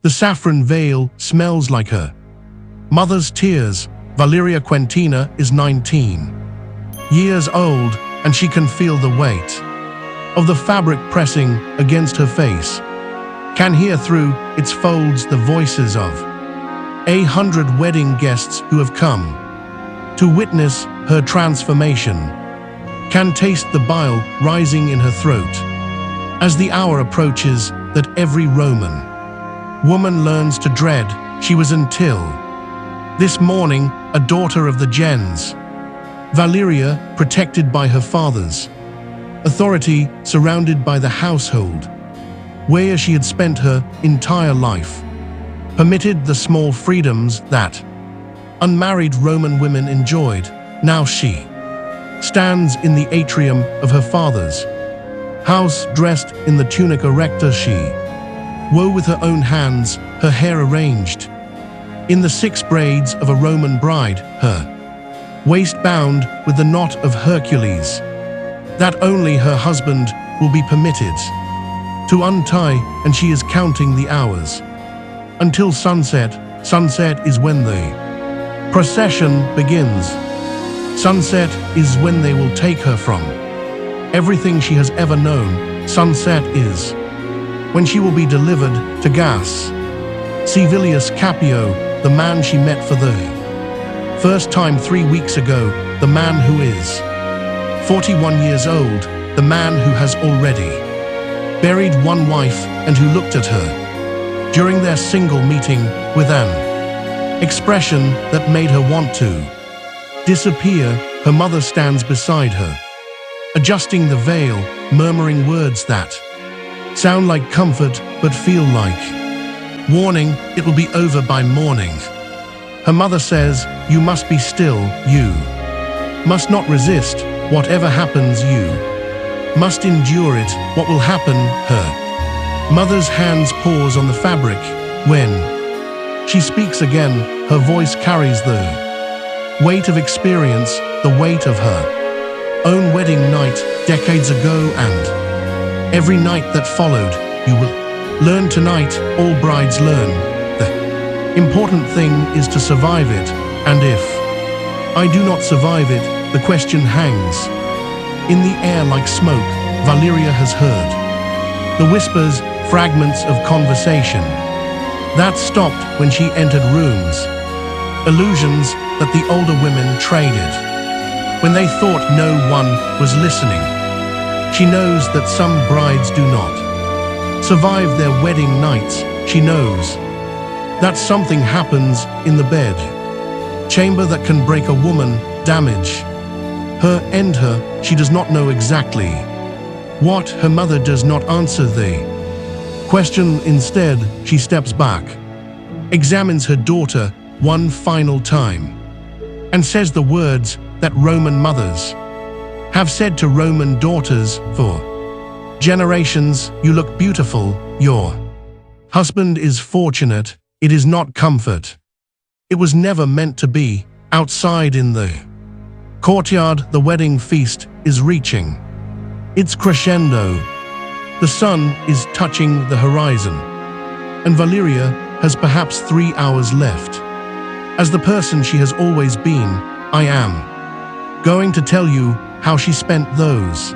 The saffron veil smells like her mother's tears. Valeria Quentina is 19 years old, and she can feel the weight of the fabric pressing against her face, can hear through its folds the voices of 100 wedding guests who have come to witness her transformation, can taste the bile rising in her throat as the hour approaches that every Roman woman learns to dread. She was until this morning a daughter of the gens. Valeria, protected by her father's authority, surrounded by the household where she had spent her entire life, permitted the small freedoms that unmarried Roman women enjoyed. Now she stands in the atrium of her father's house, dressed in the tunica recta she wove with her own hands, her hair arranged in the 6 braids of a Roman bride, her waist bound with the knot of Hercules that only her husband will be permitted to untie, and she is counting the hours until sunset. Sunset is when the procession begins. Sunset is when they will take her from everything she has ever known. Sunset is when she will be delivered to Gas Civilius Capio, the man she met for the first time 3 weeks ago, the man who is 41 years old, the man who has already buried one wife and who looked at her during their single meeting with an expression that made her want to disappear. Her mother stands beside her, adjusting the veil, murmuring words that sound like comfort but feel like warning. It will be over by morning. Her mother says, you must be still, you must not resist. Whatever happens, you must endure it. What will happen? Her mother's hands pause on the fabric. When she speaks again, her voice carries the weight of experience, the weight of her own wedding night decades ago and every night that followed. You will learn tonight. All brides learn. The important thing is to survive it, and if I do not survive it, the question hangs in the air like smoke. Valeria has heard the whispers, fragments of conversation that stopped when she entered rooms, illusions that the older women traded when they thought no one was listening. She knows that some brides do not survive their wedding nights. She knows that something happens in the bed chamber that can break a woman, damage her, end her. She does not know exactly what. Her mother does not answer the question. Instead, she steps back, examines her daughter one final time, and says the words that Roman mothers have said to Roman daughters for generations. You look beautiful. Your husband is fortunate. It is not comfort. It was never meant to be. Outside in the courtyard, the wedding feast is reaching its crescendo. The sun is touching the horizon, and Valeria has perhaps 3 hours left. As the person she has always been, I am going to tell you how she spent those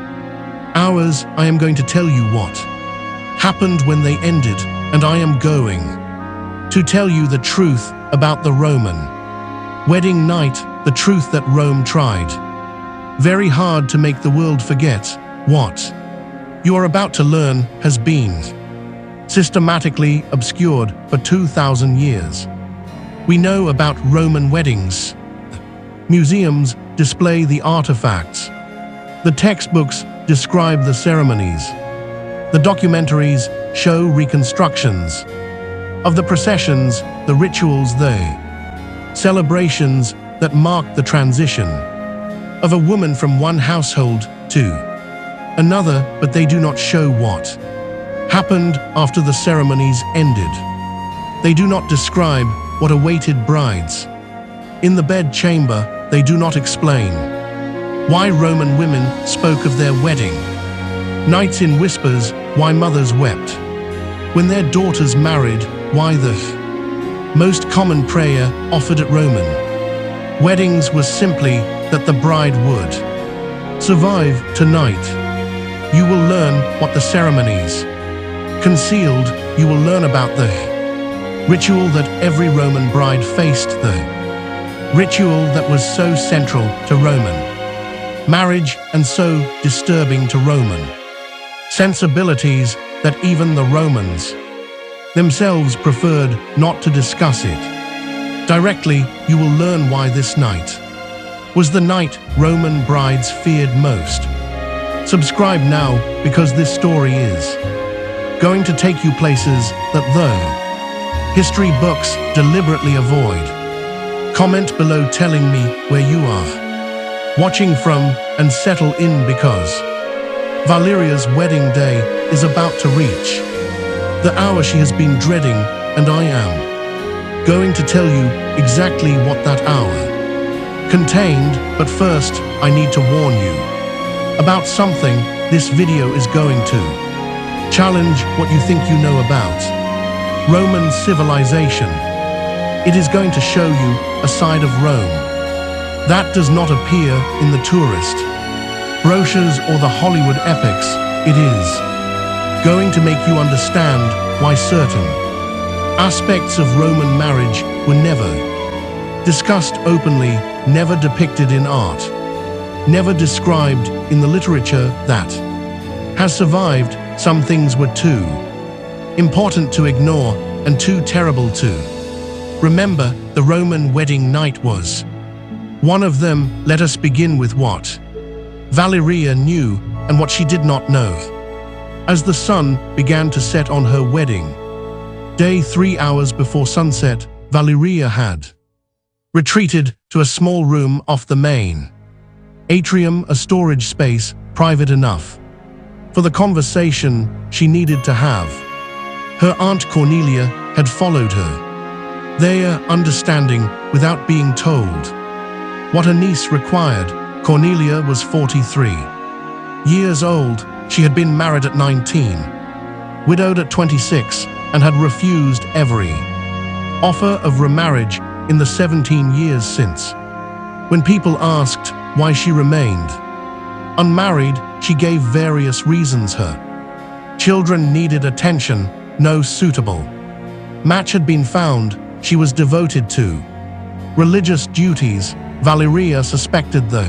hours. I am going to tell you what happened when they ended, and I am going to tell you the truth about the Roman wedding night, the truth that Rome tried very hard to make the world forget. What you are about to learn has been systematically obscured for 2,000 years. We know about Roman weddings. Museums display the artifacts. The textbooks describe the ceremonies. The documentaries show reconstructions of the processions, the rituals, the celebrations that marked the transition of a woman from one household to another, but they do not show what happened after the ceremonies ended. They do not describe what awaited brides in the bed chamber. They do not explain why Roman women spoke of their wedding nights in whispers, why mothers wept when their daughters married Why the most common prayer offered at Roman weddings was simply that the bride would survive tonight. You will learn what the ceremonies concealed. You will learn about the ritual that every Roman bride faced, the ritual that was so central to Roman marriage and so disturbing to Roman sensibilities that even the Romans themselves preferred not to discuss it directly. You will learn why this night was the night Roman brides feared most. Subscribe now, because this story is going to take you places that though history books deliberately avoid. Comment below telling me where you are watching from, and settle in, because Valeria's wedding day is about to reach the hour she has been dreading, and I am going to tell you exactly what that hour contained. But first, I need to warn you about something. This video is going to challenge what you think you know about Roman civilization. It is going to show you a side of Rome that does not appear in the tourist brochures or the Hollywood epics. It is going to make you understand why certain aspects of Roman marriage were never discussed openly, never depicted in art, never described in the literature that has survived. Some things were too important to ignore and too terrible to remember. The Roman wedding night was one of them. Let us begin with what Valeria knew and what she did not know. As the sun began to set on her wedding day, 3 hours before sunset, Valeria had retreated to a small room off the main atrium, a storage space private enough for the conversation she needed to have. Her Aunt Cornelia had followed her there, understanding without being told what a niece required. Cornelia was 43 years old. She had been married at 19, widowed at 26, and had refused every offer of remarriage in the 17 years since. When people asked why she remained unmarried, she gave various reasons. Her children needed attention. No suitable match had been found. She was devoted to religious duties. Valeria suspected the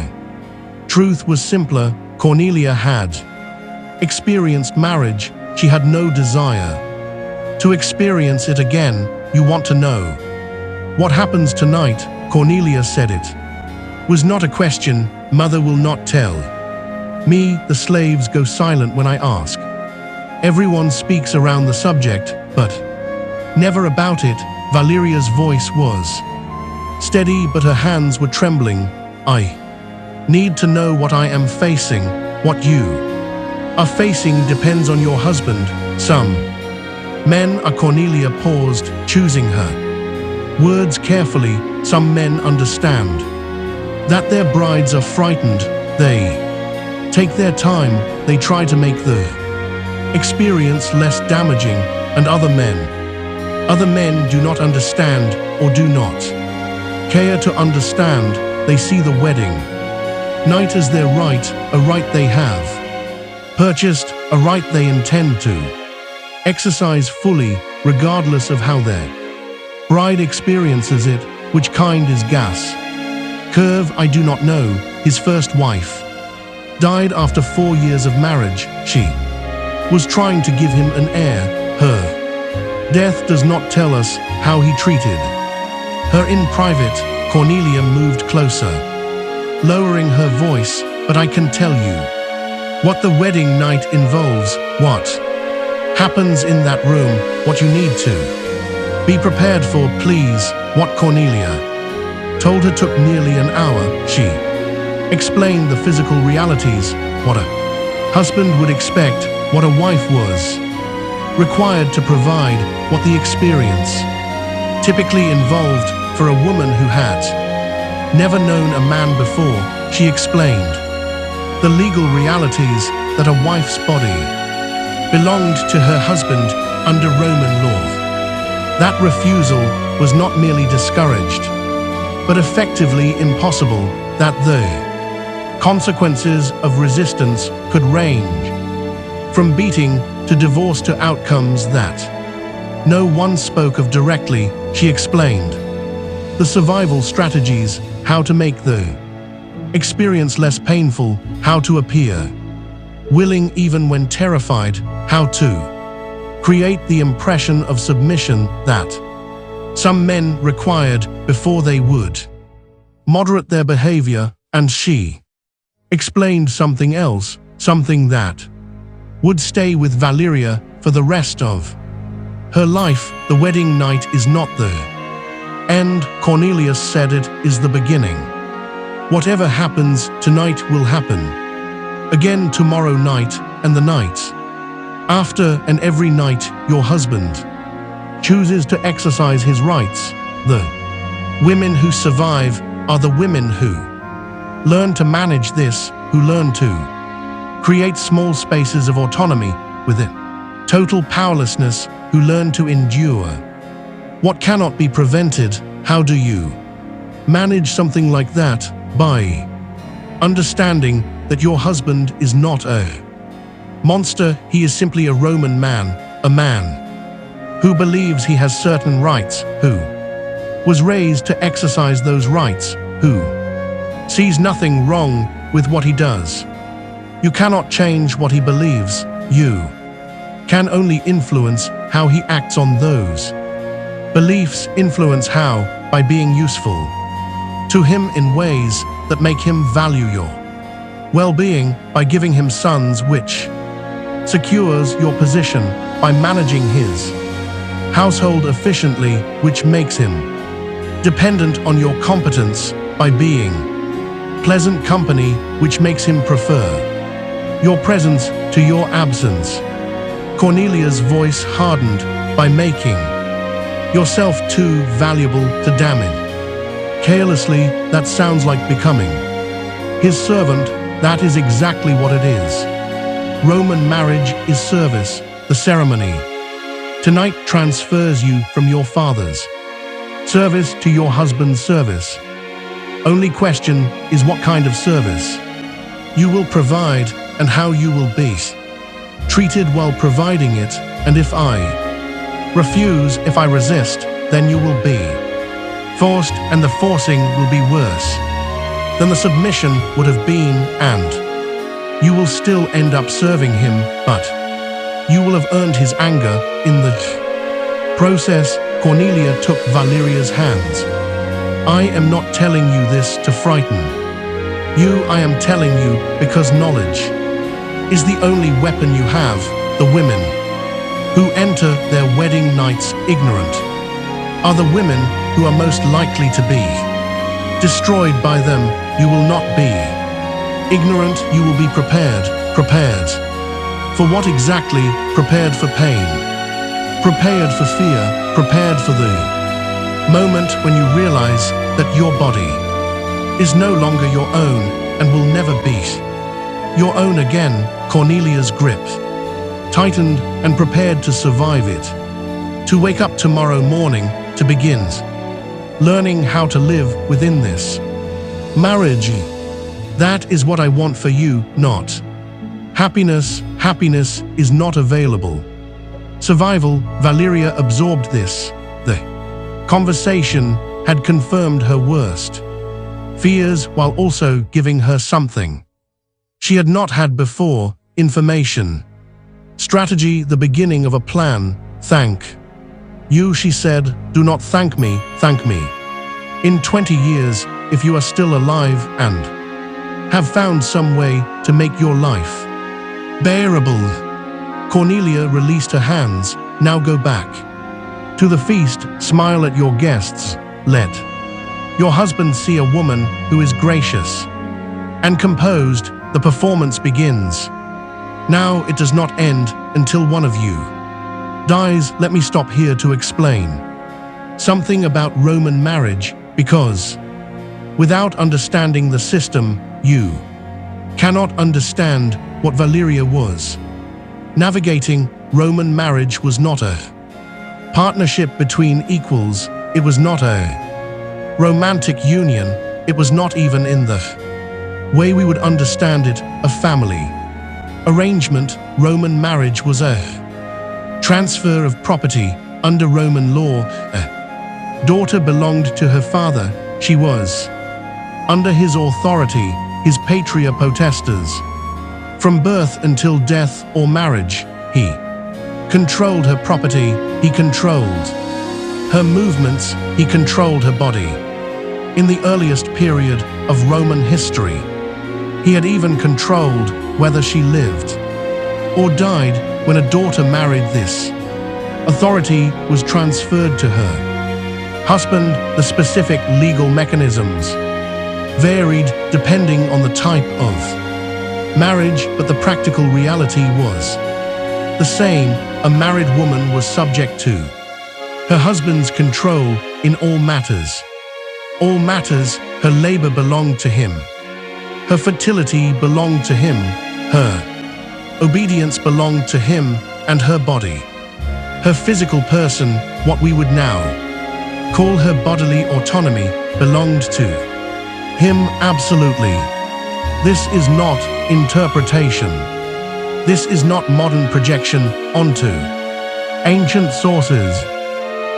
truth was simpler. Cornelia had experienced marriage. She had no desire to experience it again. You want to know what happens tonight? Cornelia said. It was not a question. Mother will not tell me. The slaves go silent when I ask. Everyone speaks around the subject, but never about it. Valeria's voice was steady, but her hands were trembling. I need to know what I am facing. What you are facing depends on your husband. Some men are. Cornelia paused, choosing her words carefully. Some men understand that their brides are frightened. They take their time. They try to make the experience less damaging. And other men do not understand, or do not care to understand. They see the wedding night as their right, a right they have purchased, a right they intend to exercise fully, regardless of how their bride experiences it. Which kind is gas curve? I do not know. His first wife died after 4 years of marriage. She was trying to give him an heir. Her death does not tell us how he treated her in private. Cornelia moved closer, lowering her voice. But I can tell you what the wedding night involves, what happens in that room, what you need to be prepared for. Please. What Cornelia told her took nearly an hour. She explained the physical realities, what a husband would expect, what a wife was required to provide, what the experience typically involved for a woman who had never known a man before. She explained the legal realities, that a wife's body belonged to her husband under Roman law. That refusal was not merely discouraged, but effectively impossible, that the consequences of resistance could range from beating to divorce to outcomes that no one spoke of directly. She explained the survival strategies, how to make the experience less painful, how to appear willing even when terrified, how to create the impression of submission that some men required before they would moderate their behavior. And she explained something else, something that would stay with Valeria for the rest of her life. The wedding night is not the end, Cornelius said, it is the beginning. Whatever happens tonight will happen again tomorrow night and the night after, and every night your husband chooses to exercise his rights. The women who survive are the women who learn to manage this, who learn to create small spaces of autonomy within total powerlessness, who learn to endure what cannot be prevented. How do you manage something like that? By understanding that your husband is not a monster, he is simply a Roman man, a man who believes he has certain rights, who was raised to exercise those rights, who sees nothing wrong with what he does. You cannot change what he believes, you can only influence how he acts on those beliefs. Influence how? By being useful to him in ways that make him value your well-being, by giving him sons, which secures your position, by managing his household efficiently, which makes him dependent on your competence, by being pleasant company, which makes him prefer your presence to your absence. Cornelia's voice hardened. By making yourself too valuable to damage carelessly, that sounds like becoming his servant. That is exactly what it is. Roman marriage is service. The ceremony tonight transfers you from your father's service to your husband's service. Only question is what kind of service you will provide and how you will be treated while providing it. And if I refuse, if I resist, then you will be forced, and the forcing will be worse than the submission would have been, and you will still end up serving him, but you will have earned his anger in the process. Cornelia took Valeria's hands. I am not telling you this to frighten you. I am telling you because knowledge is the only weapon you have. The women who enter their wedding nights ignorant are the women who are most likely to be destroyed by them. You will not be ignorant, you will be prepared. Prepared for what exactly? Prepared for pain, prepared for fear, prepared for the moment when you realize that your body is no longer your own and will never be your own again. Cornelia's grip tightened and prepared to survive it, to wake up tomorrow morning, to begin learning how to live within this marriage. That is what I want for you, not happiness. Happiness is not available. Survival. Valeria absorbed this. The conversation had confirmed her worst fears while also giving her something she had not had before: information, strategy, the beginning of a plan. Thank you, she said. Do not thank me, thank me. In 20 years, if you are still alive and have found some way to make your life bearable. Cornelia released her hands. Now go back to the feast, smile at your guests, let your husband see a woman who is gracious and composed. The performance begins. Now it does not end until one of you dies. Let me stop here to explain something about Roman marriage, because without understanding the system, you cannot understand what Valeria was navigating. Roman marriage was not a Partnership between equals, it was not a romantic union, it was not even in the way we would understand it, a family arrangement. Roman marriage was a transfer of property under Roman law. A daughter belonged to her father, she was under his authority, his patria potestas. From birth until death or marriage, he controlled her property, he controlled her movements, he controlled her body. In the earliest period of Roman history, he had even controlled whether she lived or died. When a daughter married, this authority was transferred to her husband. The specific legal mechanisms varied depending on the type of marriage, but the practical reality was the same. A married woman was subject to her husband's control in all matters. All matters, her labor belonged to him. Her fertility belonged to him. Her obedience belonged to him, and her body. Her physical person, what we would now call her bodily autonomy, belonged to him absolutely. This is not interpretation. This is not modern projection onto ancient sources.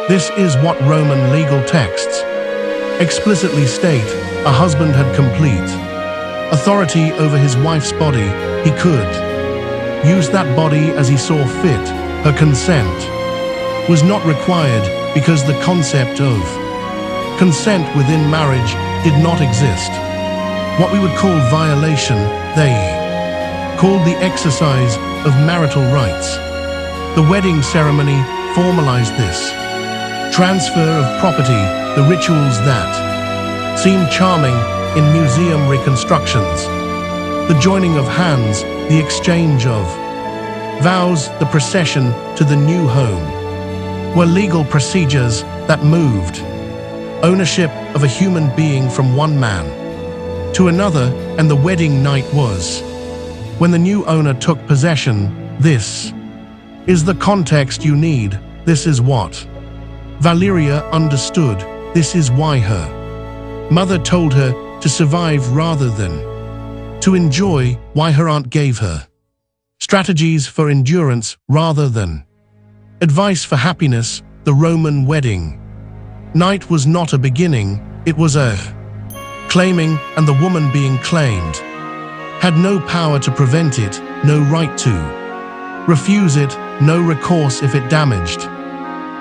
This is what Roman legal texts explicitly state. A husband had complete authority over his wife's body. He could use that body as he saw fit. Her consent was not required because the concept of consent within marriage did not exist. What we would call violation, they called the exercise of marital rights. The wedding ceremony formalized this transfer of property. The rituals that seem charming in museum reconstructions, the joining of hands, the exchange of vows, the procession to the new home, were legal procedures that moved ownership of a human being from one man to another, and the wedding night was when the new owner took possession. This is the context you need. This is what Valeria understood. This is why her mother told her to survive rather than to enjoy, why her aunt gave her strategies for endurance rather than advice for happiness. The Roman wedding night was not a beginning, it was a claiming, and the woman being claimed had no power to prevent it, no right to refuse it, no recourse if it damaged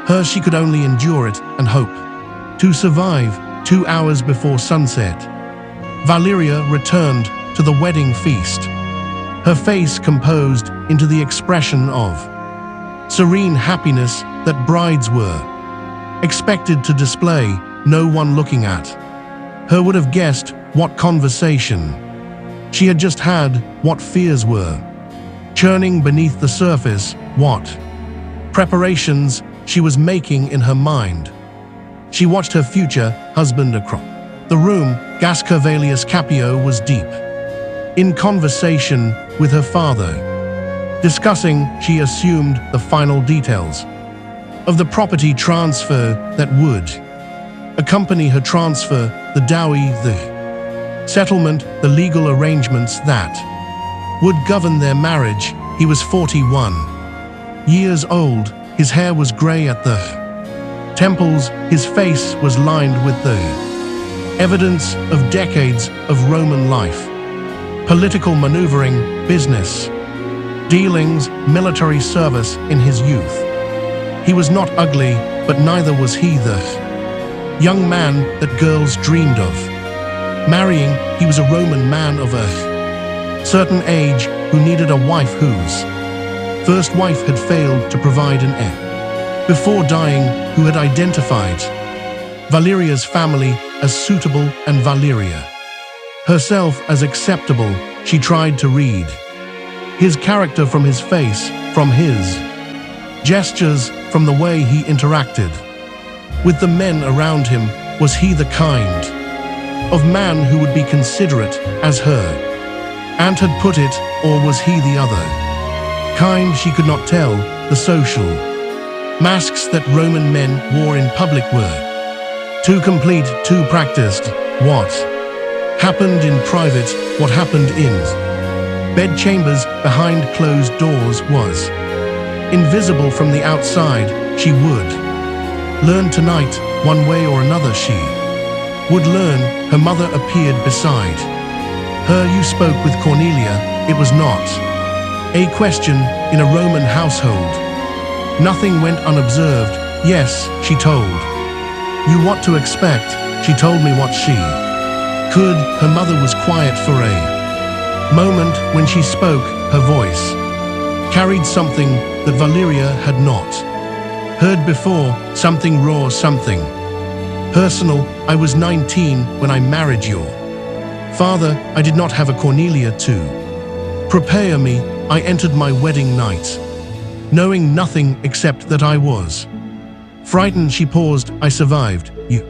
her. She could only endure it and hope to survive. 2 hours before sunset, Valeria returned to the wedding feast, her face composed into the expression of serene happiness that brides were expected to display. No one looking at her would have guessed what conversation she had just had, what fears were churning beneath the surface, what preparations she was making in her mind. She watched her future husband across the room. Gaskervalius Capio was deep in conversation with her father, discussing, she assumed, the final details of the property transfer that would accompany her transfer, the dowry, the settlement, the legal arrangements that would govern their marriage. He was 41 years old, his hair was gray at the temples, his face was lined with the evidence of decades of Roman life, political maneuvering, business dealings, military service in his youth. He was not ugly, but neither was he the young man that girls dreamed of marrying. He was a Roman man of a certain age who needed a wife whose first wife had failed to provide an heir before dying, who had identified Valeria's family as suitable and Valeria herself as acceptable. She tried to read his character from his face, from his gestures, from the way he interacted with the men around him. Was he the kind of man who would be considerate, as her aunt had put it, or was he the other kind? She could not tell. The social Masks that Roman men wore in public were too complete, too practiced. What happened in private, what happened in bedchambers behind closed doors was invisible from the outside. She would learn tonight, one way or another she would learn. Her mother appeared beside her. You spoke with Cornelia. It was not a question in a Roman household. Nothing went unobserved. Yes, she told you what to expect. She told me what she could. Her mother was quiet for a moment. When she spoke, her voice carried something that Valeria had not heard before, something raw, something personal. I was 19 when I married your father. I did not have a Cornelia to prepare me. I entered my wedding night knowing nothing except that I was frightened. She paused. I survived. You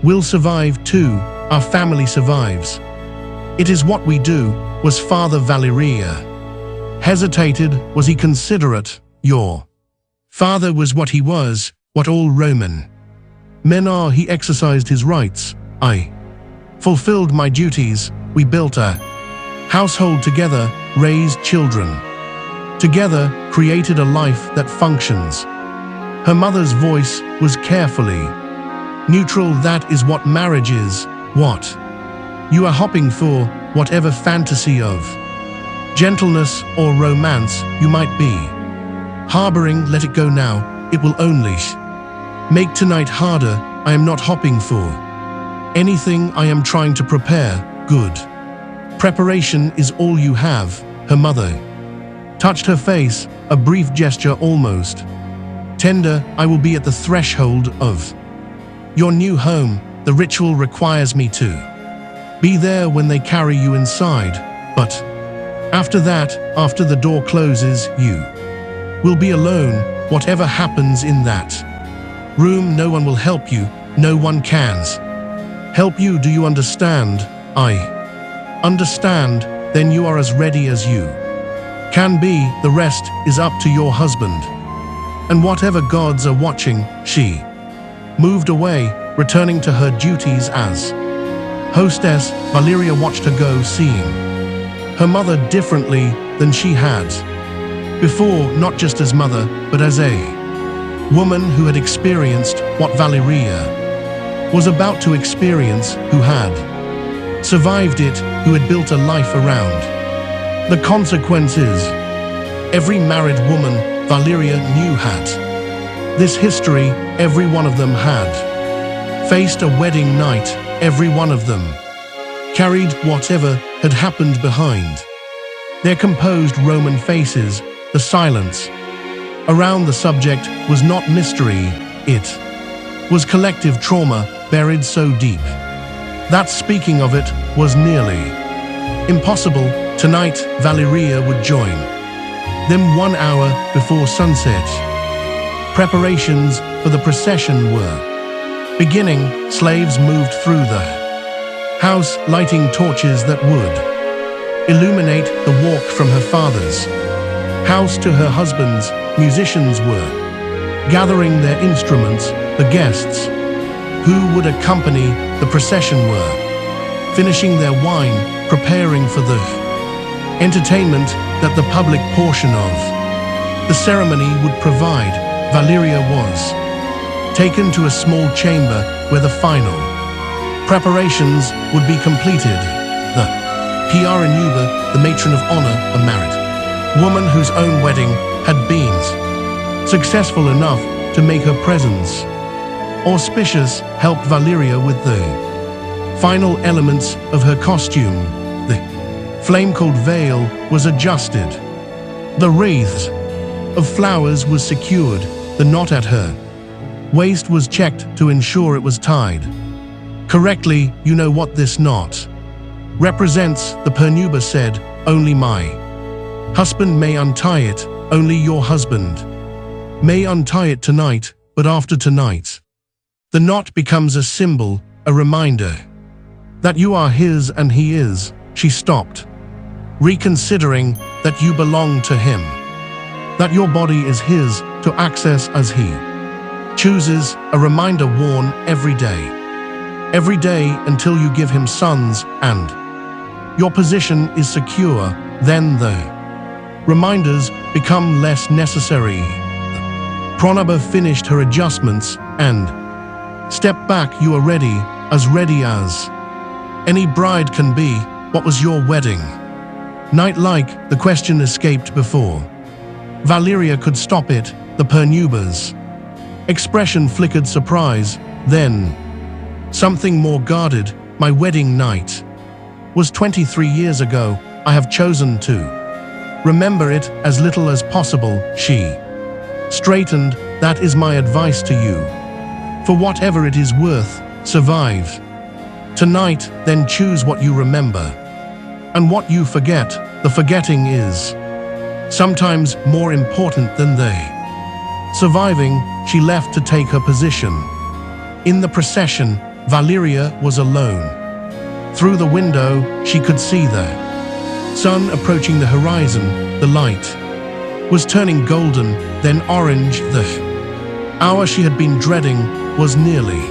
will survive too. Our family survives. It is what we do. Was Father Valeria hesitated. Was he considerate? Your father was what he was, what all Roman men are. He exercised his rights. I fulfilled my duties. We built a household together, raised children together, created a life that functions. Her mother's voice was carefully neutral. That is what marriage is. What you are hoping for, whatever fantasy of gentleness or romance you might be harboring, let it go now. It will only make tonight harder. I am not hoping for anything. I am trying to prepare. Good preparation is all you have. Her mother touched her face, a brief gesture almost tender. I will be at the threshold of your new home. The ritual requires me to be there when they carry you inside. But after that, after the door closes, you will be alone. Whatever happens in that room, no one will help you. No one can help you. Do you understand? I understand. Then you are as ready as you can be. The rest is up to your husband. And whatever gods are watching. She moved away, returning to her duties as hostess. Valeria watched her go, seeing her mother differently than she had before, not just as mother, but as a woman who had experienced what Valeria was about to experience, who had survived it, who had built a life around the consequences. Every married woman Valeria knew had this history. Every one of them had faced a wedding night. Every one of them carried whatever had happened behind their composed Roman faces. The silence around the subject was not mystery. It was collective trauma buried so deep that speaking of it was nearly impossible. Tonight, Valeria would join them 1 hour before sunset. Preparations for the procession were beginning. Slaves moved through the house, lighting torches that would illuminate the walk from her father's house to her husband's. Musicians were gathering their instruments. The guests who would accompany the procession were finishing their wine, preparing for the entertainment that the public portion of the ceremony would provide. Valeria was taken to a small chamber where the final preparations would be completed. The PR Anuba, the matron of honor, a married woman whose own wedding had been successful enough to make her presence auspicious, helped Valeria with the final elements of her costume. The flame-cold veil was adjusted. The wreath of flowers was secured. The knot at her waist was checked to ensure it was tied correctly. You know what this knot represents, the Pernuba said. Only my husband may untie it. Only your husband may untie it tonight, but after tonight, the knot becomes a symbol, a reminder that you are his and he is. She stopped, reconsidering that you belong to him, that your body is his to access as he chooses a reminder worn every day. Every day until you give him sons and your position is secure, then the reminders become less necessary. Pranaba finished her adjustments and stepped back. You are ready as any bride can be. What was your wedding night like? The question escaped before Valeria could stop it. The Pernuba's expression flickered surprise, then something more guarded. My wedding night was 23 years ago. I have chosen to remember it as little as possible. She straightened. That is my advice to you. For whatever it is worth, survive tonight, then choose what you remember. And what you forget, the forgetting is sometimes more important than the surviving. She left to take her position. In the procession, Valeria was alone. Through the window, she could see the sun approaching the horizon. The light was turning golden, then orange. The hour she had been dreading was nearly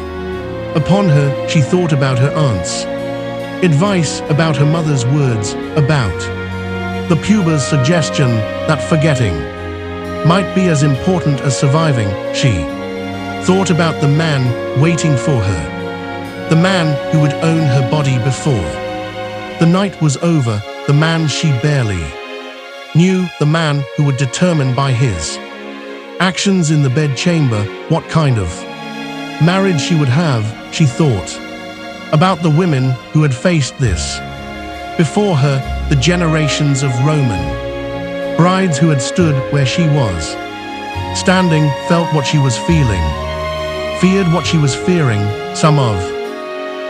upon her. She thought about her aunt's advice, about her mother's words, about the puber's suggestion that forgetting might be as important as surviving. She thought about the man waiting for her, the man who would own her body before the night was over, the man she barely knew, the man who would determine by his actions in the bedchamber what kind of marriage she would have. She thought about the women who had faced this before her, the generations of Roman brides who had stood where she was standing, felt what she was feeling, feared what she was fearing. Some of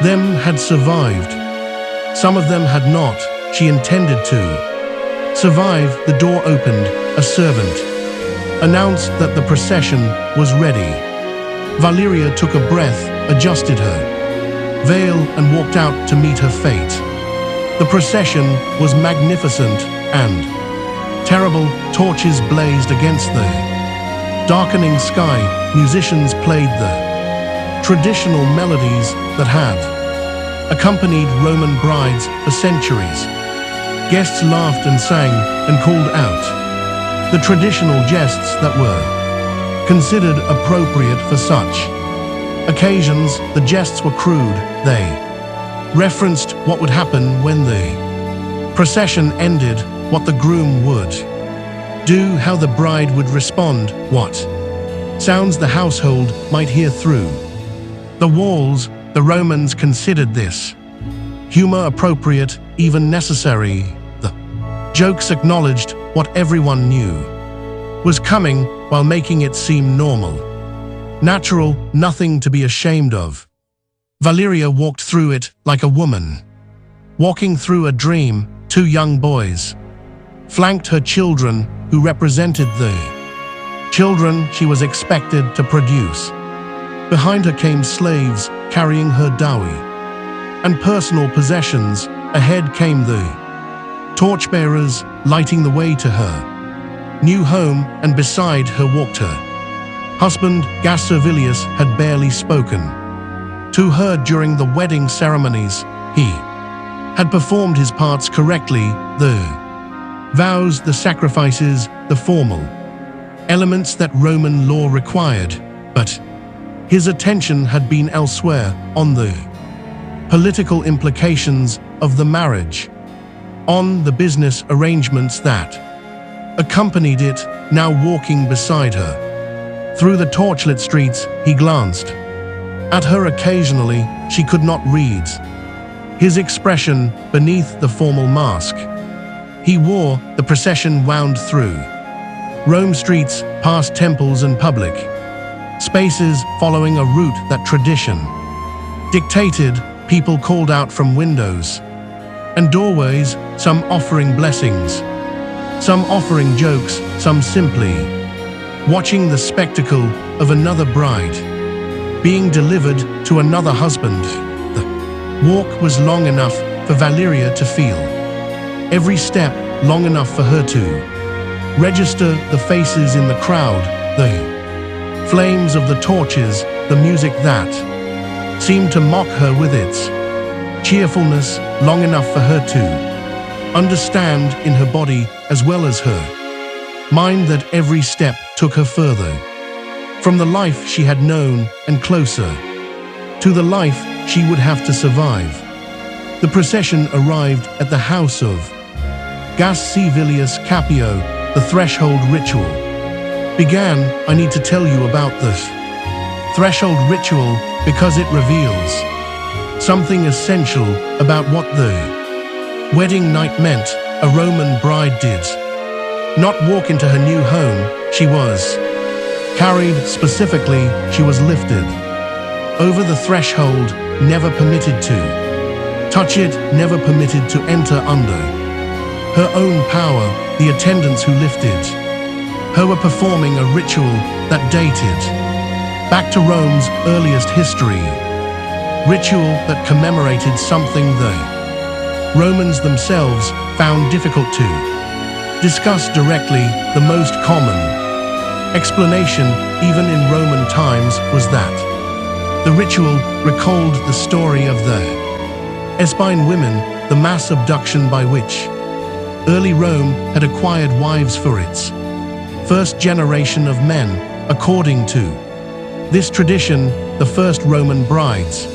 them had survived, some of them had not. She intended to survive. The door opened. A servant announced that the procession was ready. Valeria took a breath, adjusted her veil, and walked out to meet her fate. The procession was magnificent and terrible. Torches blazed against the darkening sky. Musicians played the traditional melodies that had accompanied Roman brides for centuries. Guests laughed and sang and called out the traditional jests that were considered appropriate for such occasions. The jests were crude. They referenced what would happen when the procession ended, what the groom would do, how the bride would respond, what sounds the household might hear through the walls. The Romans considered this humor appropriate, even necessary. The jokes acknowledged what everyone knew was coming while making it seem normal, natural, nothing to be ashamed of. Valeria walked through it like a woman walking through a dream. Two young boys flanked her children, who represented the children she was expected to produce. Behind her came slaves carrying her dowry and personal possessions. Ahead came the torchbearers, lighting the way to her new home, and beside her walked her husband. Gas Servilius had barely spoken to her during the wedding ceremonies. He had performed his parts correctly, the vows, the sacrifices, the formal elements that Roman law required, but his attention had been elsewhere, on the political implications of the marriage, on the business arrangements that accompanied it. Now walking beside her through the torchlit streets, he glanced at her occasionally. She could not read his expression beneath the formal mask he wore. The procession wound through Rome streets, past temples and public spaces, following a route that tradition dictated. People called out from windows and doorways, some offering blessings, some offering jokes, some simply watching the spectacle of another bride being delivered to another husband. The walk was long enough for Valeria to feel every step, long enough for her to register the faces in the crowd, the flames of the torches, the music that seemed to mock her with its cheerfulness long enough for her to understand in her body as well as her mind that every step took her further from the life she had known and closer to the life she would have to survive. The procession arrived at the house of Gas Civilius Capio. The threshold ritual began. I need to tell you about this threshold ritual because it reveals something essential about what the wedding night meant. A Roman bride did not walk into her new home. She was carried. Specifically, she was lifted over the threshold, never permitted to touch it, never permitted to enter under her own power. The attendants who lifted her were performing a ritual that dated back to Rome's earliest history, ritual that commemorated something the Romans themselves found difficult to discuss directly. The most common explanation, even in Roman times, was that the ritual recalled the story of the Esbine women, the mass abduction by which early Rome had acquired wives for its first generation of men. According to this tradition, the first Roman brides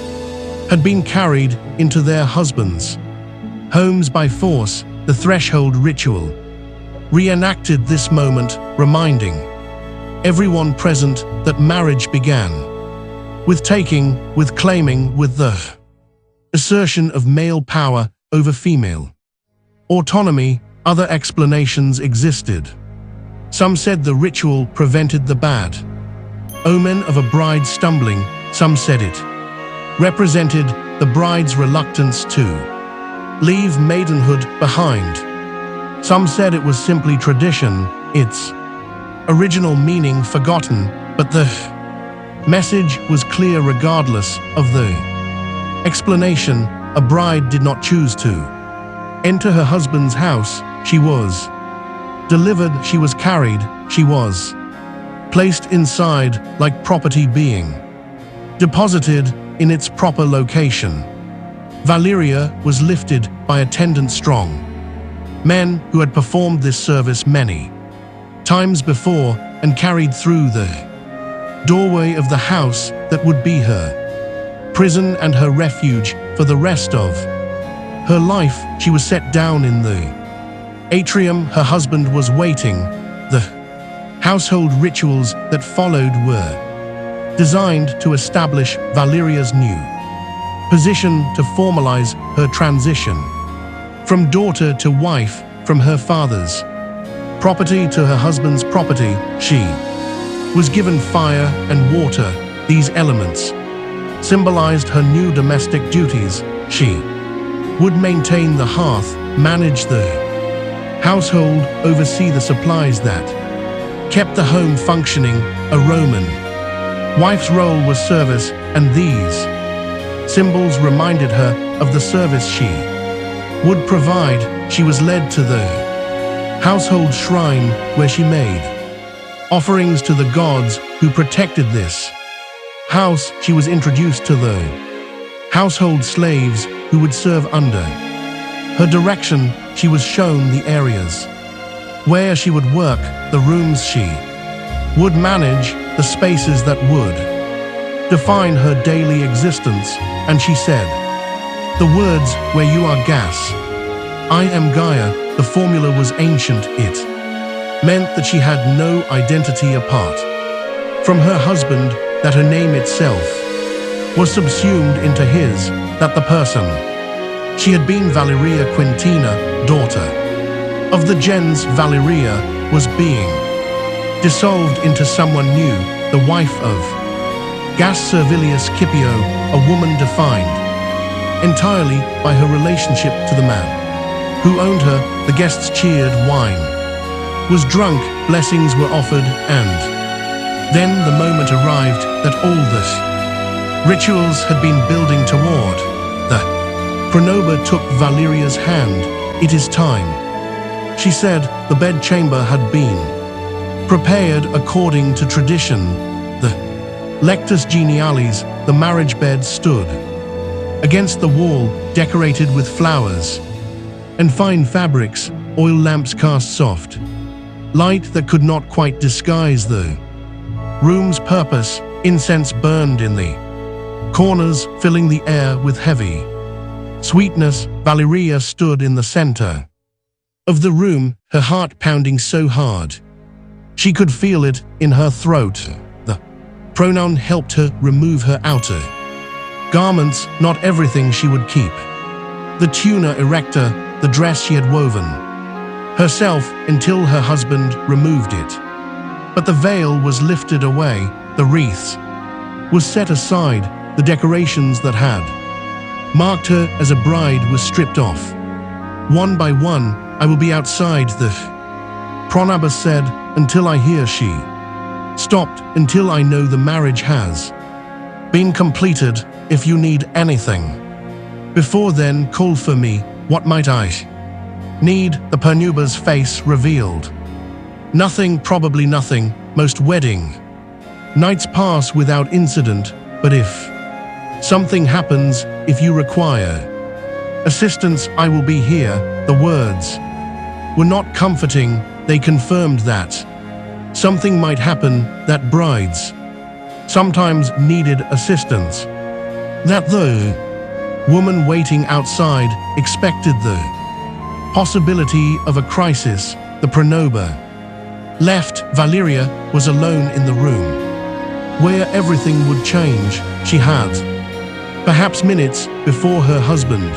had been carried into their husbands' homes by force. The threshold ritual reenacted this moment, reminding everyone present that marriage began with taking, with claiming, with the assertion of male power over female autonomy. Other explanations existed. Some said the ritual prevented the bad omen of a bride stumbling. Some said it represented the bride's reluctance to leave maidenhood behind. Some said it was simply tradition, its original meaning forgotten, but the message was clear regardless of the explanation. A bride did not choose to enter her husband's house. She was delivered, she was carried, she was placed inside like property, being deposited in its proper location. Valeria was lifted by attendant strong men who had performed this service many times before and carried through the doorway of the house that would be her prison and her refuge for the rest of her life. She was set down in the atrium. Her husband was waiting. The household rituals that followed were designed to establish Valeria's new position, to formalize her transition from daughter to wife, from her father's property to her husband's property. She was given fire and water. These elements symbolized her new domestic duties. She would maintain the hearth, manage the household, oversee the supplies that kept the home functioning. A Roman wife's role was service, and these symbols reminded her of the service she would provide. She was led to the household shrine where she made offerings to the gods who protected this house. She was introduced to the household slaves who would serve under her direction. She was shown the areas where she would work, the rooms she would manage, the spaces that would define her daily existence. And she said the words, "Where you are gas, I am Gaia." The formula was ancient. It meant that she had no identity apart from her husband, that her name itself was subsumed into his, that the person she had been, Valeria Quintina, daughter of the gens Valeria, was being dissolved into someone new, the wife of Gas Servilius Scipio, a woman defined entirely by her relationship to the man who owned her. The guests cheered, wine was drunk, blessings were offered, and then the moment arrived that all the rituals had been building toward. The Pronoba took Valeria's hand. "It is time," she said. The bedchamber had been prepared according to tradition. The lectus genialis, the marriage bed, stood against the wall, decorated with flowers and fine fabrics, oil lamps cast soft light that could not quite disguise the room's purpose. Incense burned in the corners, filling the air with heavy sweetness. Valeria stood in the center of the room, her heart pounding so hard she could feel it in her throat. The pronoun helped her remove her outer garments, not everything she would keep. The tuna erecta, the dress she had woven herself until her husband removed it. But the veil was lifted away, the wreaths was set aside, the decorations that had marked her as a bride was stripped off. One by one, I will be outside, the Pronabas said, until I hear she stopped, until I know the marriage has been completed. If you need anything before then, call for me. What might I need? The Pernuba's face revealed. Nothing, probably nothing. Most wedding nights pass without incident, but if something happens, if you require assistance, I will be here. The words were not comforting. They confirmed that something might happen, that brides sometimes needed assistance, that the woman waiting outside expected the possibility of a crisis. The Pronoba left. Valeria was alone in the room where everything would change. She had, perhaps minutes before her husband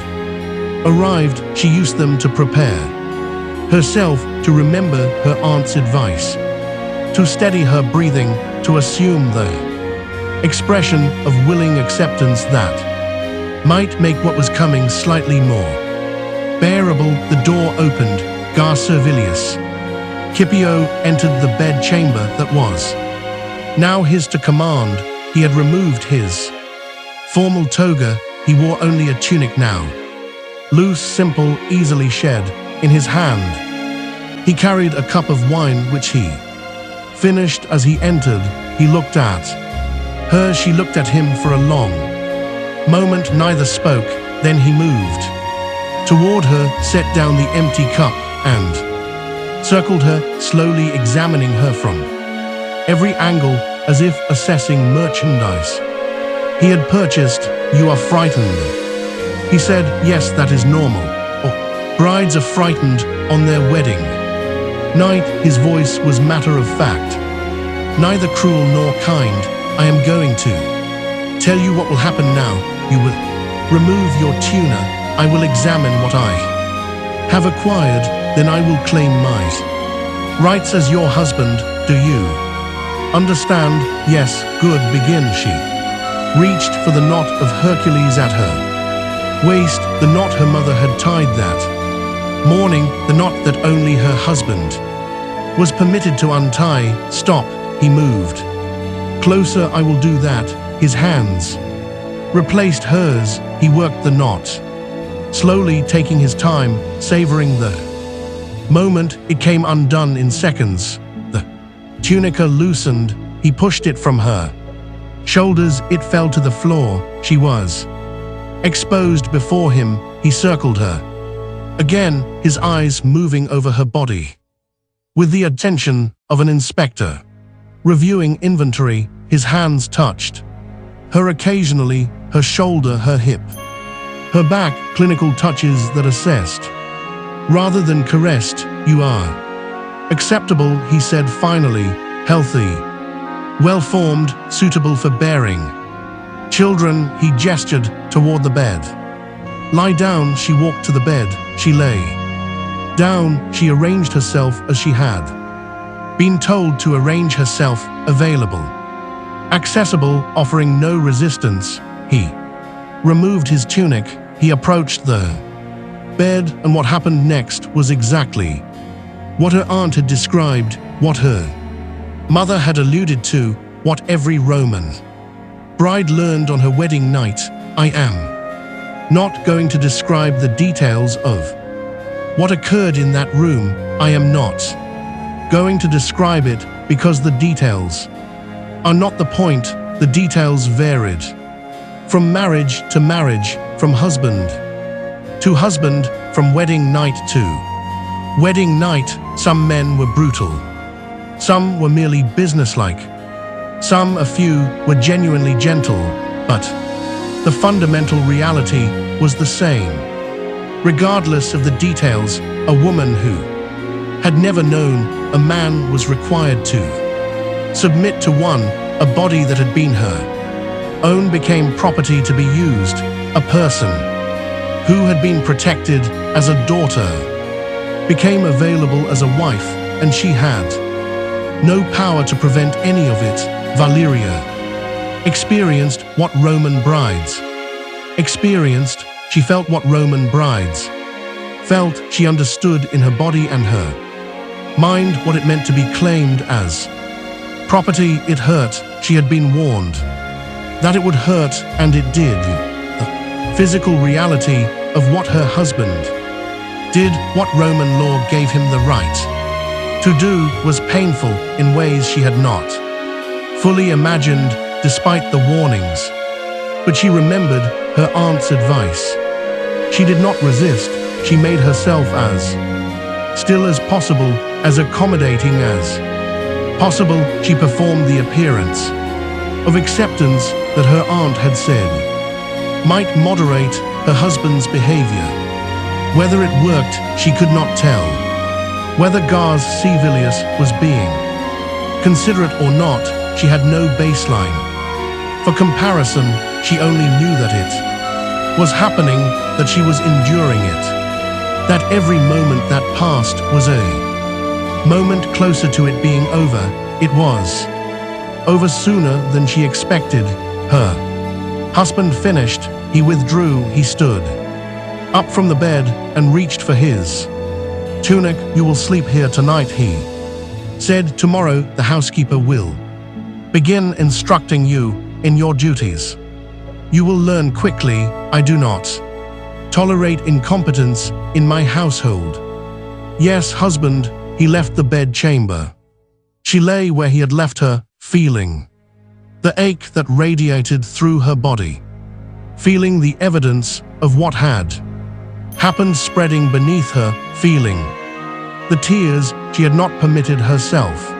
arrived, she used them to prepare herself, to remember her aunt's advice, to steady her breathing, to assume the expression of willing acceptance that might make what was coming slightly more bearable. The door opened. Gar Servilius Scipio entered the bed chamber that was now his to command. He had removed his formal toga. He wore only a tunic now, loose, simple, easily shed. In his hand he carried a cup of wine, which he finished as he entered. He looked at her, she looked at him for a long moment. Neither spoke. Then he moved toward her, set down the empty cup, and circled her, slowly examining her from every angle, as if assessing merchandise he had purchased. You are frightened, he said. Yes, that is normal. Brides are frightened on their wedding night. His voice was matter of fact, neither cruel nor kind. I am going to tell you what will happen now. You will remove your tuna. I will examine what I have acquired. Then I will claim my rights as your husband. Do you understand? Yes, good. Begin. She reached for the knot of Hercules at her waist, the knot her mother had tied that morning, the knot that only her husband was permitted to untie. Stop, he moved closer. I will do that. His hands replaced hers. He worked the knot, slowly, taking his time, savoring the moment. It came undone in seconds. The tunica loosened. He pushed it from her shoulders. It fell to the floor. She was exposed before him. He circled her again, his eyes moving over her body with the attention of an inspector reviewing inventory. His hands touched her occasionally, her shoulder, her hip, her back, clinical touches that assessed rather than caressed. You are acceptable, he said finally. Healthy, well-formed, suitable for bearing children. He gestured toward the bed. Lie down. She walked to the bed. She lay down. She arranged herself as she had been told to arrange herself, available, accessible, offering no resistance. He removed his tunic. He approached the bed, and what happened next was exactly what her aunt had described, what her mother had alluded to, what every Roman bride learned on her wedding night. I am not going to describe the details of what occurred in that room. I am not going to describe it because the details are not the point, the details varied. From marriage to marriage, from husband to husband, from wedding night to wedding night, some men were brutal. Some were merely businesslike. Some, a few, were genuinely gentle, but the fundamental reality was the same. Regardless of the details, a woman who had never known a man was required to submit to one, a body that had been her own became property to be used, a person who had been protected as a daughter became available as a wife, and she had no power to prevent any of it. Valeria experienced what Roman brides experienced. She felt what Roman brides felt. She understood in her body and her mind what it meant to be claimed as property. It hurt. She had been warned that it would hurt, and it did. The physical reality of what her husband did, what Roman law gave him the right to do, was painful in ways she had not fully imagined, despite the warnings. But she remembered her aunt's advice. She did not resist. She made herself as still as possible, as accommodating as possible. She performed the appearance of acceptance that her aunt had said might moderate her husband's behavior. Whether it worked, she could not tell. Whether Gars Civilius was being considerate or not, she had no baseline for comparison. She only knew that it was happening, that she was enduring it, that every moment that passed was a moment closer to it being over. It was over sooner than she expected. Her husband finished. He withdrew. He stood up from the bed and reached for his tunic. "You will sleep here tonight," he said. "Tomorrow the housekeeper will begin instructing you in your duties. You will learn quickly. I do not tolerate incompetence in my household." "Yes, husband." He left the bed chamber. She lay where he had left her, feeling the ache that radiated through her body, feeling the evidence of what had happened spreading beneath her, feeling the tears she had not permitted herself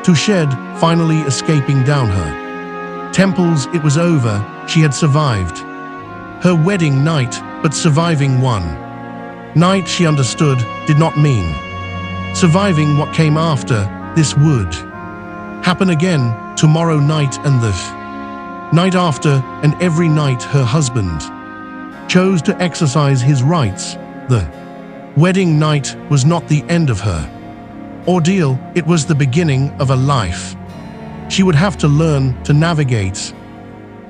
to shed finally escaping down her temples. It was over. She had survived her wedding night, but surviving one night, she understood, did not mean surviving what came after. This would happen again tomorrow night, and the night after, and every night her husband chose to exercise his rights. The wedding night was not the end of her ordeal. It was the beginning of a life she would have to learn to navigate.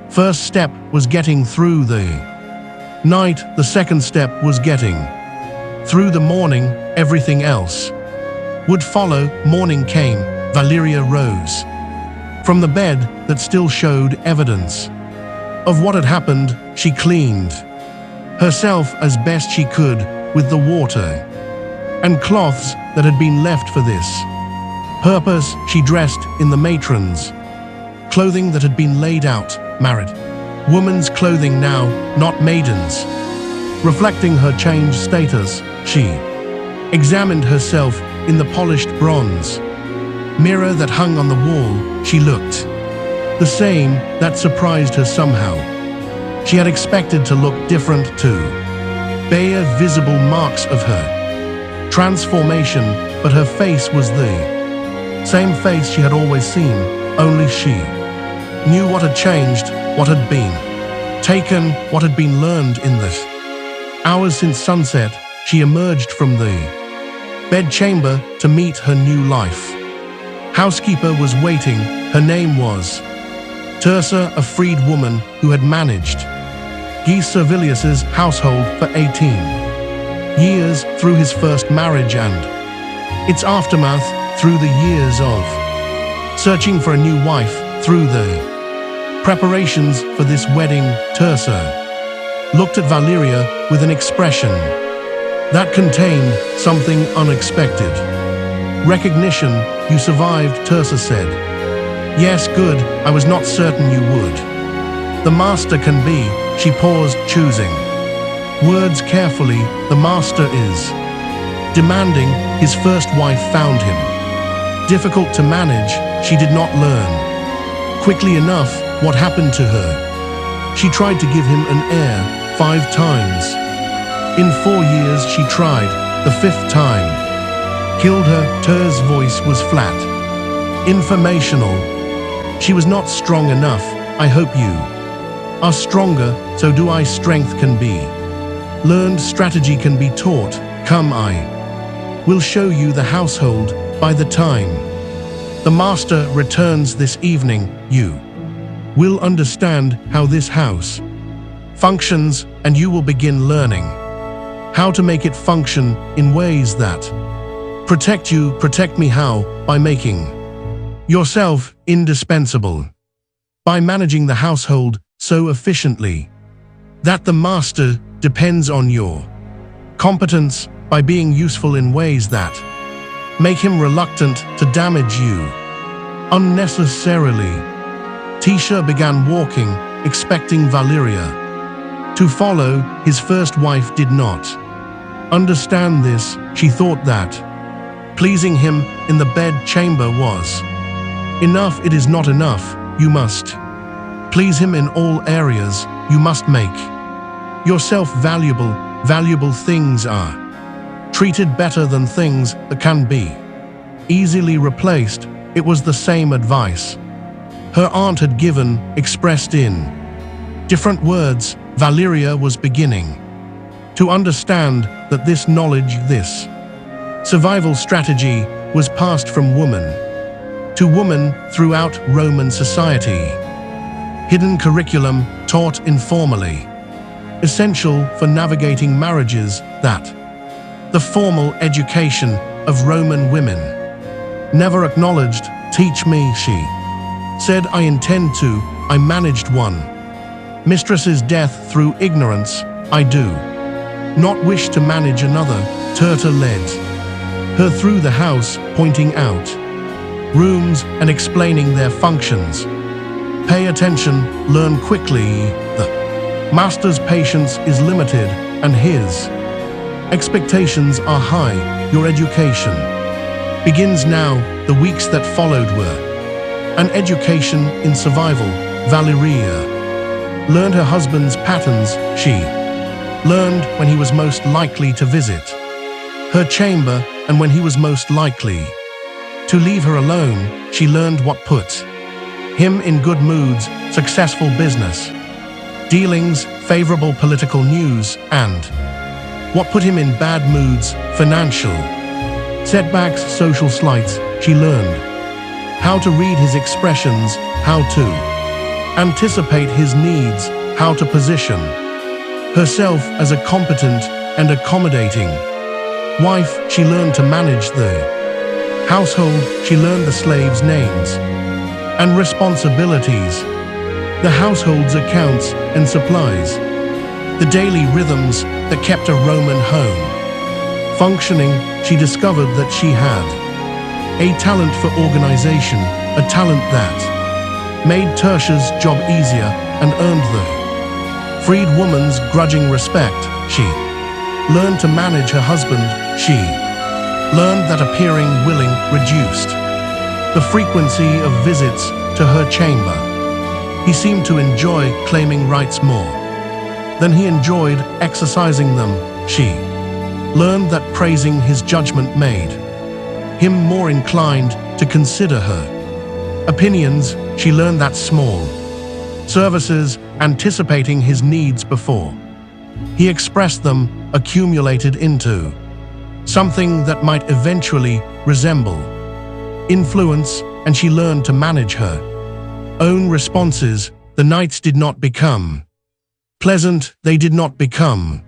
First step was getting through the night. The second step was getting through the morning. Everything else would follow. Morning came. Valeria rose from the bed that still showed evidence of what had happened. She cleaned herself as best she could with the water and cloths that had been left for this purpose. She dressed in the matron's clothing that had been laid out, married woman's clothing now, not maiden's. Reflecting her changed status, she examined herself in the polished bronze mirror that hung on the wall. She looked the same. That surprised her somehow. She had expected to look different too. Bare visible marks of her transformation, but her face was the same face she had always seen. Only she knew what had changed, what had been taken, what had been learned in the hours since sunset. She emerged from the bedchamber to meet her new life. Housekeeper was waiting. Her name was Tirsa, a freed woman who had managed Guy Servilius's household for 18 years, through his first marriage and its aftermath, through the years of searching for a new wife, through the preparations for this wedding. Tirsa looked at Valeria with an expression that contained something unexpected. Recognition. "You survived," Tirsa said. Yes, good, I was not certain you would. The master can be, she paused, choosing words carefully. The master is demanding. His first wife found him difficult to manage. She did not learn quickly enough what happened to her. She tried to give him an heir 5 times. In 4 years she tried, the 5th time killed her. Ter's voice was flat, informational. She was not strong enough. I hope you are stronger, so do I. Strength can be learned, strategy can be taught. Come, I will show you the household. By the time the master returns this evening, you will understand how this house functions, and you will begin learning how to make it function in ways that protect you. Protect me how? By making yourself indispensable, by managing the household so efficiently that the master depends on your competence, by being useful in ways that make him reluctant to damage you unnecessarily. Tisha began walking, expecting Valeria to follow. His first wife did not understand this. She thought that pleasing him in the bed chamber was enough. It is not enough. You must please him in all areas. You must make yourself valuable. Valuable things are treated better than things that can be easily replaced. It was the same advice her aunt had given, expressed in different words. Valeria was beginning to understand that this knowledge, this survival strategy, was passed from woman to woman throughout Roman society. Hidden curriculum taught informally, essential for navigating marriages. That the formal education of Roman women never acknowledged. Teach me, she said. I intend to. I managed one mistress's death through ignorance. I do not wish to manage another. Terta led her through the house, pointing out rooms and explaining their functions. Pay attention, learn quickly. The master's patience is limited and his expectations are high. Your education begins now. The weeks that followed were an education in survival. Valeria learned her husband's patterns. She learned when he was most likely to visit her chamber and when he was most likely to leave her alone. She learned what put him in good moods, successful business dealings, favorable political news, and what put him in bad moods, financial setbacks, social slights. She learned how to read his expressions, how to anticipate his needs, how to position herself as a competent and accommodating wife. She learned to manage the household. She learned the slaves' names and responsibilities, the household's accounts and supplies, the daily rhythms that kept a Roman home functioning. She discovered that she had a talent for organization, a talent that made Tertia's job easier and earned the freed woman's grudging respect. She learned to manage her husband. She learned that appearing willing reduced the frequency of visits to her chamber. He seemed to enjoy claiming rights more than he enjoyed exercising them. She learned that praising his judgment made him more inclined to consider her opinions. She learned that small services, anticipating his needs before he expressed them, accumulated into something that might eventually resemble influence, and she learned to manage her own responses. The nights did not become pleasant, they did not become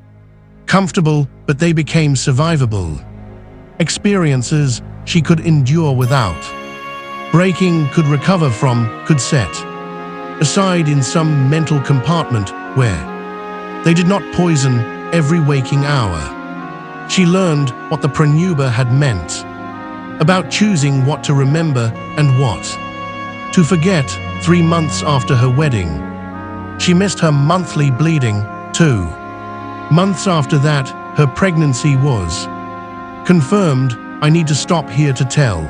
comfortable, but they became survivable experiences she could endure without breaking, could recover from, could set aside in some mental compartment where they did not poison every waking hour. She learned what the pronuba had meant about choosing what to remember and what To forget 3 months after her wedding. She missed her monthly bleeding, 2 months after that, her pregnancy was confirmed. I need to stop here to tell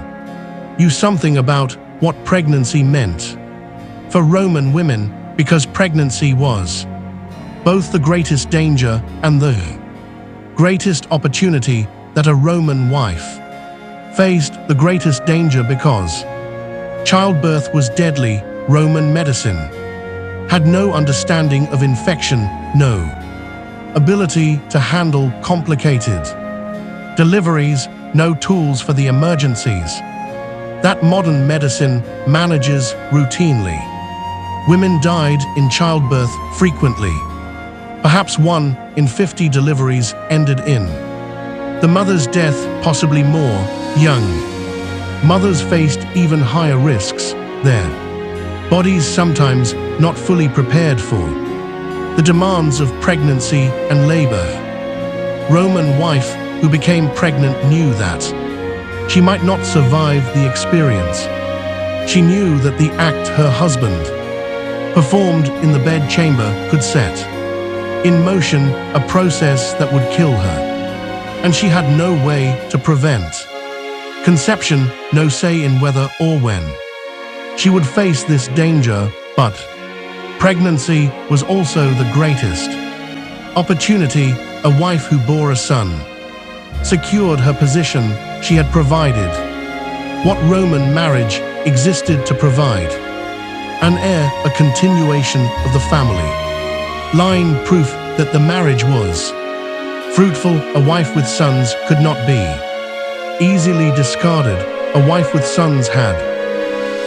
you something about what pregnancy meant for Roman women, because pregnancy was both the greatest danger and the greatest opportunity that a Roman wife faced. The greatest danger because childbirth was deadly. Roman medicine had no understanding of infection, no ability to handle complicated deliveries, no tools for the emergencies that modern medicine manages routinely. Women died in childbirth frequently. Perhaps 1 in 50 deliveries ended in the mother's death, possibly more. Young mothers faced even higher risks, their bodies sometimes not fully prepared for the demands of pregnancy and labor. Roman wife who became pregnant knew that she might not survive the experience. She knew that the act her husband performed in the bedchamber could set in motion a process that would kill her, and she had no way to prevent conception, no say in whether or when she would face this danger. But pregnancy was also the greatest opportunity. A wife who bore a son secured her position. She had provided what Roman marriage existed to provide: an heir, a continuation of the family line, proof that the marriage was fruitful. A wife with sons could not be easily discarded. A wife with sons had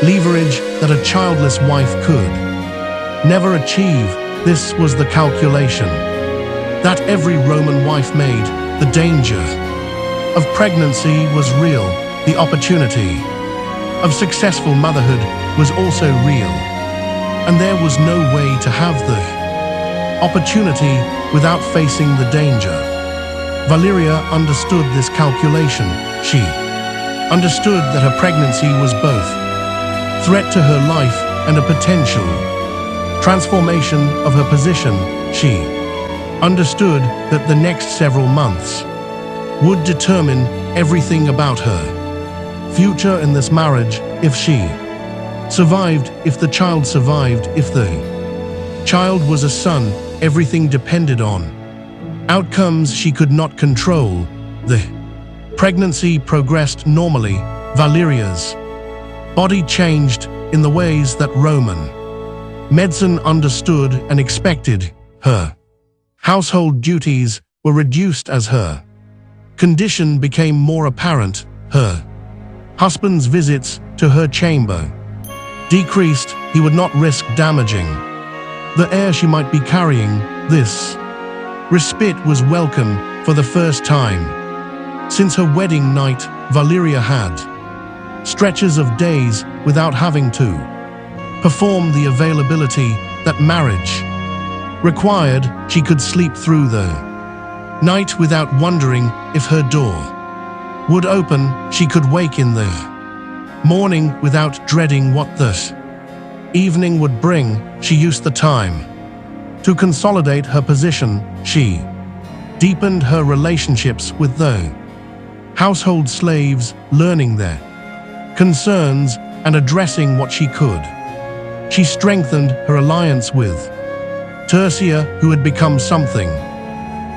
leverage that a childless wife could never achieve. This was the calculation that every Roman wife made. The danger of pregnancy was real. The opportunity of successful motherhood was also real. And there was no way to have the opportunity without facing the danger. Valeria understood this calculation. She understood that her pregnancy was both threat to her life and a potential transformation of her position. She understood that the next several months would determine everything about her future in this marriage. If she survived, if the child survived, if the child was a son, everything depended on outcomes she could not control. The pregnancy progressed normally. Valeria's body changed in the ways that Roman medicine understood and expected. Her household duties were reduced as her condition became more apparent. Her husband's visits to her chamber decreased. He would not risk damaging the heir she might be carrying. This respite was welcome. For the first time since her wedding night, Valeria had stretches of days without having to perform the availability that marriage required. She could sleep through the night without wondering if her door would open. She could wake in the morning without dreading what the evening would bring. She used the time to consolidate her position. She deepened her relationships with the household slaves, learning their concerns and addressing what she could. She strengthened her alliance with Tertia, who had become something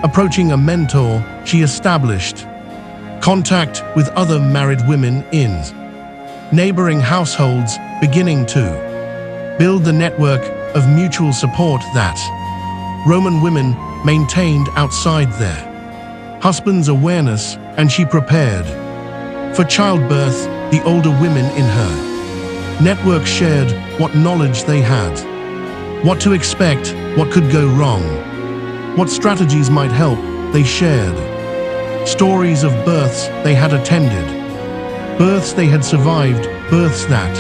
approaching a mentor. She established contact with other married women in neighboring households, beginning to build the network of mutual support that Roman women maintained outside their husband's awareness. And she prepared for childbirth. The older women in her network shared what knowledge they had, what to expect, what could go wrong, what strategies might help. They shared stories of births they had attended, births they had survived, births that